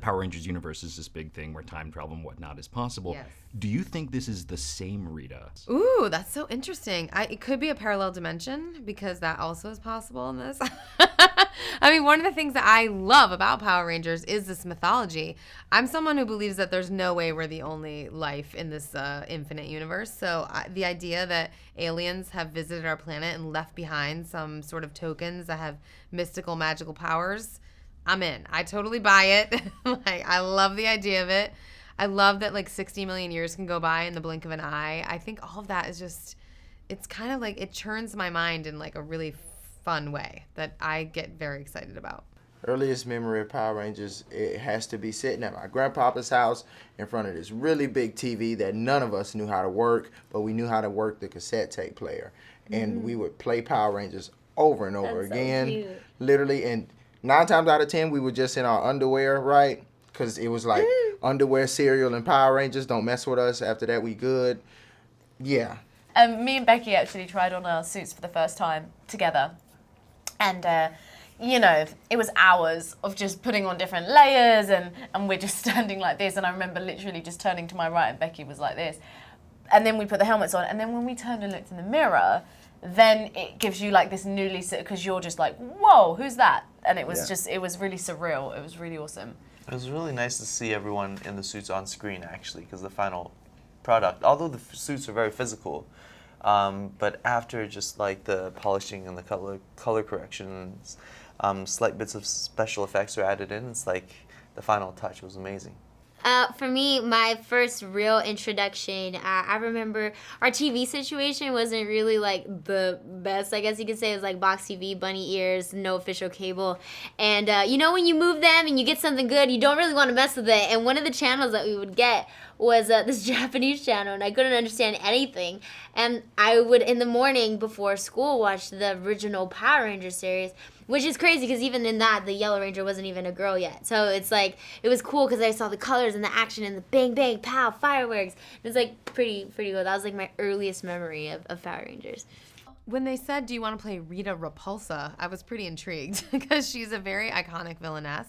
Power Rangers universe is this big thing where time travel and whatnot is possible. Yes. Do you think this is the same Rita? Ooh, that's so interesting. It could be a parallel dimension because that also is possible in this. I mean, one of the things that I love about Power Rangers is this mythology. I'm someone who believes that there's no way we're the only life in this infinite universe. So the idea that aliens have visited our planet and left behind some sort of tokens that have mystical, magical powers, I'm in. I totally buy it. Like, I love the idea of it. I love that like 60 million years can go by in the blink of an eye. I think all of that is just, it's kind of like, it churns my mind in like a really fun way that I get very excited about. Earliest memory of Power Rangers, it has to be sitting at my grandpapa's house in front of this really big TV that none of us knew how to work, but we knew how to work the cassette tape player. And we would play Power Rangers over and over again, literally. And 9 times out of 10, we were just in our underwear, right? Because it was like underwear, cereal, and Power Rangers. Don't mess with us. After that, we good. Yeah. Me and Becky actually tried on our suits for the first time together. And, you know, it was hours of just putting on different layers and we're just standing like this. And I remember literally just turning to my right and Becky was like this. And then we put the helmets on. And then when we turned and looked in the mirror, then it gives you like this newly, because you're just like, whoa, who's that? And it was just, it was really surreal. It was really awesome. It was really nice to see everyone in the suits on screen, actually, because the final product, although the suits are very physical, but after just like the polishing and the color corrections, slight bits of special effects are added in. It's like the final touch was amazing. For me, my first real introduction, I remember our TV situation wasn't really like the best, I guess you could say. It was like box TV, bunny ears, no official cable. And you know when you move them and you get something good, you don't really want to mess with it. And one of the channels that we would get was this Japanese channel, and I couldn't understand anything. And I would, in the morning before school, watch the original Power Ranger series, which is crazy because even in that, the Yellow Ranger wasn't even a girl yet. So it's like, it was cool because I saw the colors and the action and the bang, bang, pow, fireworks. It was like pretty cool. That was like my earliest memory of Power Rangers. When they said, do you want to play Rita Repulsa, I was pretty intrigued because she's a very iconic villainess.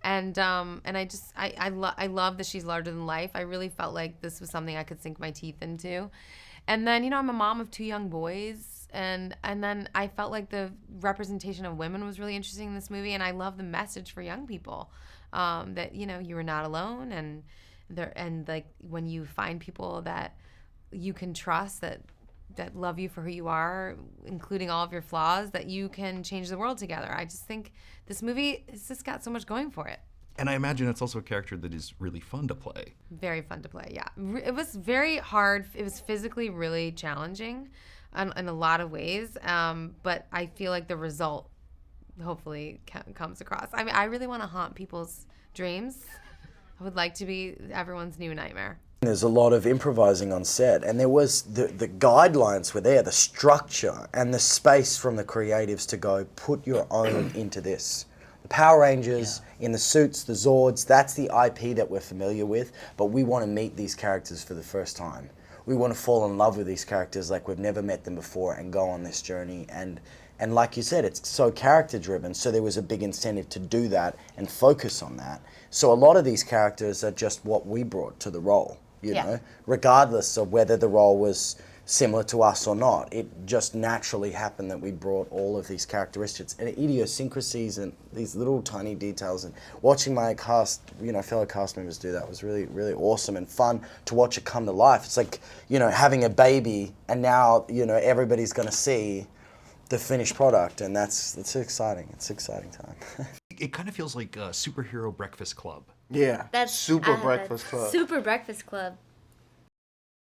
And I love that she's larger than life. I really felt like this was something I could sink my teeth into. And then, you know, I'm a mom of 2 young boys. And then I felt like the representation of women was really interesting in this movie. And I love the message for young people that, you know, you are not alone. And like when you find people that you can trust, that love you for who you are, including all of your flaws, that you can change the world together. I just think this movie has just got so much going for it. And I imagine it's also a character that is really fun to play. Very fun to play, yeah. It was very hard. It was physically really challenging in a lot of ways, but I feel like the result hopefully comes across. I mean, I really want to haunt people's dreams. I would like to be everyone's new nightmare. There's a lot of improvising on set, and there was the guidelines were there, the structure and the space from the creatives to go, put your own into this. The Power Rangers in the suits, the Zords, that's the IP that we're familiar with, but we want to meet these characters for the first time. We want to fall in love with these characters like we've never met them before and go on this journey. And like you said, it's so character driven, so there was a big incentive to do that and focus on that. So a lot of these characters are just what we brought to the role. You know, regardless of whether the role was similar to us or not, it just naturally happened that we brought all of these characteristics and idiosyncrasies and these little tiny details. And watching my fellow cast members do that was really, really awesome and fun to watch it come to life. It's like, you know, having a baby and now, you know, everybody's going to see the finished product, and it's exciting. It's an exciting time. It kind of feels like a superhero breakfast club. Yeah. That's Super Breakfast Club. Super Breakfast Club.